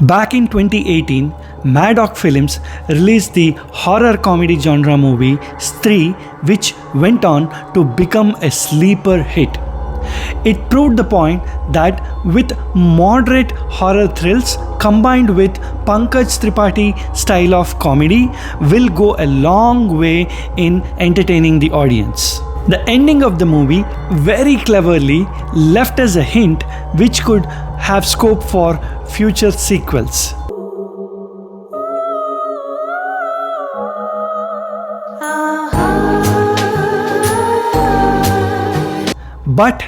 Back in 2018, Maddox Films released the horror comedy genre movie STREE, which went on to become a sleeper hit. It proved the point that with moderate horror thrills combined with Pankaj Tripathi style of comedy will go a long way in entertaining the audience. The ending of the movie very cleverly left us a hint which could have scope for future sequels. But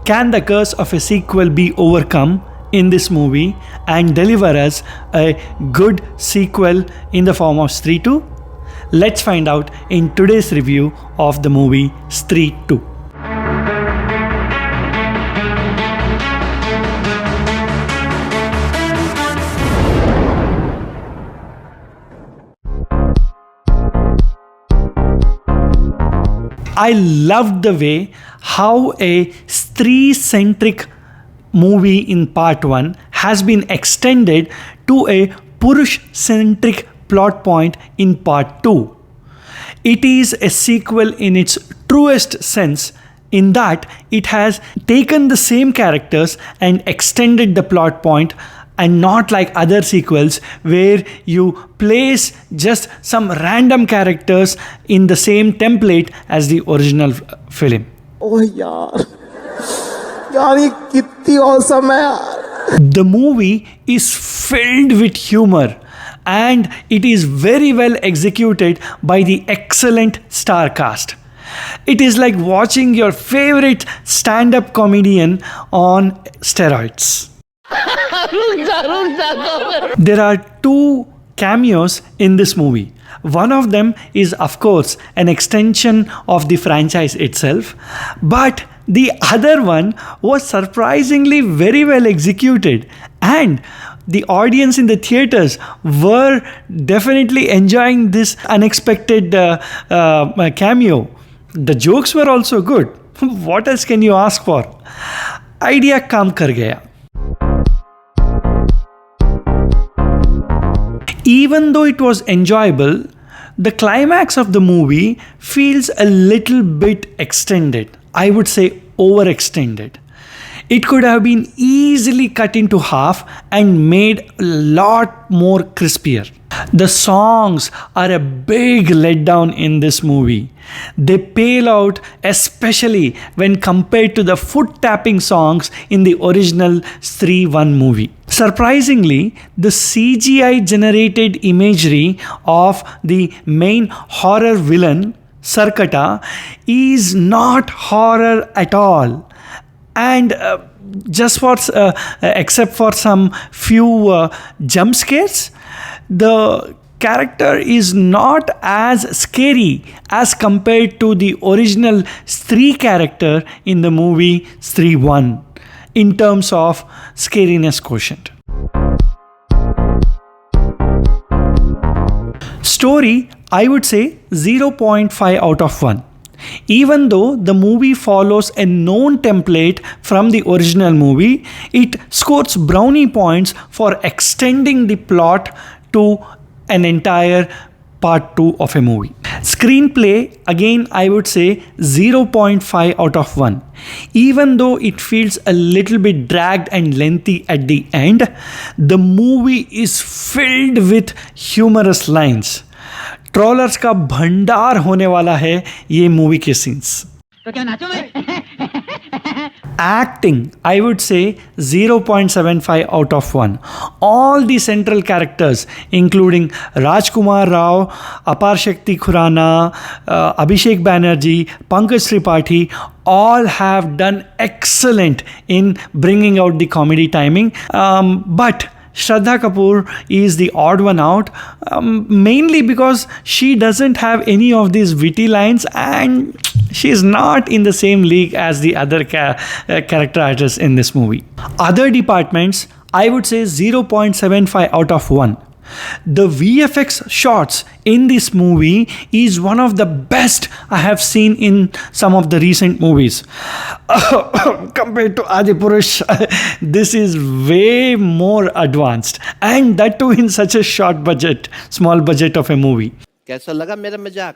can the curse of a sequel be overcome in this movie and deliver us a good sequel in the form of STREE 2? Let's find out in today's review of the movie STREE 2. I loved the way how a STREE-centric movie in part 1 has been extended to a Purush-centric plot point in part 2. It is a sequel in its truest sense in that it has taken the same characters and extended the plot point, and not like other sequels where you place just some random characters in the same template as the original film. Oh yaar, ये कितनी awesome है यार. The movie is filled with humor and it is very well executed by the excellent star cast. It is like watching your favorite stand-up comedian on steroids. There are two cameos in this movie. One of them is, of course, an extension of the franchise itself, but the other one was surprisingly very well executed, and the audience in the theaters were definitely enjoying this unexpected cameo. The jokes were also good. What else can you ask for? Idea काम कर गया. Even though it was enjoyable, the climax of the movie feels a little bit extended. I would say overextended. It could have been easily cut into half and made a lot more crispier. The songs are a big letdown in this movie. They pale out, especially when compared to the foot-tapping songs in the original STREE 1 movie. Surprisingly, the CGI-generated imagery of the main horror villain, Sarkata, is not horror at all. And except for some few jump scares, the character is not as scary as compared to the original STREE character in the movie STREE 1 in terms of scariness quotient. Story, I would say 0.5 out of 1. Even though the movie follows a known template from the original movie, it scores brownie points for extending the plot to an entire part 2 of a movie. Screenplay, again I would say 0.5 out of 1. Even though it feels a little bit dragged and lengthy at the end, the movie is filled with humorous lines. Trollers का भंडार होने वाला है ये movie के scenes. तो क्या नाचो मैं? Acting, I would say 0.75 out of 1. All the central characters, including Rajkumar Rao, Apar Shakti Khurana, Abhishek Banerjee, Pankaj Tripathi, all have done excellent in bringing out the comedy timing. But Shraddha Kapoor is the odd one out, mainly because she doesn't have any of these witty lines and she is not in the same league as the other character actors in this movie. Other departments, I would say 0.75 out of 1. The VFX shots in this movie is one of the best I have seen in some of the recent movies. Compared to Adipurush, this is way more advanced, and that too in such a small budget of a movie. कैसा लगा मेरा मजाक?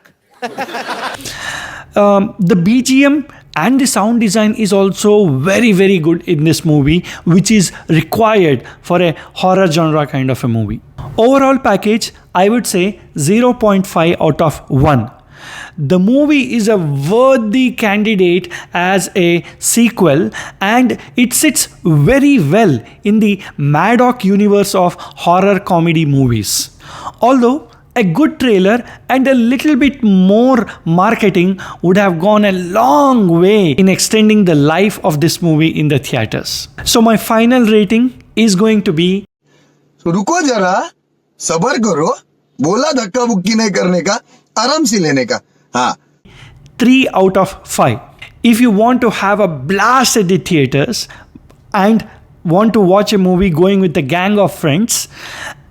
The BGM and the sound design is also very, very good in this movie, which is required for a horror genre kind of a movie. Overall package, I would say 0.5 out of 1. The movie is a worthy candidate as a sequel, and it sits very well in the Maddock universe of horror comedy movies. Although a good trailer and a little bit more marketing would have gone a long way in extending the life of this movie in the theaters. So my final rating is going to be तो रुको जरा, सबर करो, बोला धक्का बुक्की नहीं करने का, आराम से लेने का. हाँ. 3 out of 5. If you want to have a blast at the theaters and want to watch a movie going with a gang of friends,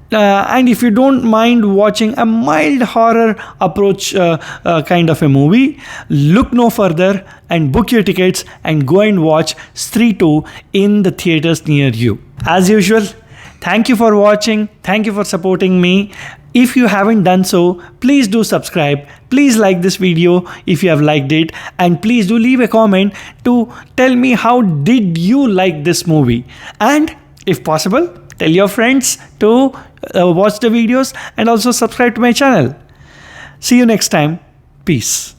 and if you don't mind watching a mild horror approach kind of a movie, look no further and book your tickets and go and watch STREE 2 in the theaters near you. As usual, thank you for watching. Thank you for supporting me. If you haven't done so, please do subscribe. Please like this video if you have liked it, and please do leave a comment to tell me how did you like this movie, and if possible, tell your friends to watch the videos and also subscribe to my channel. See you next time. Peace.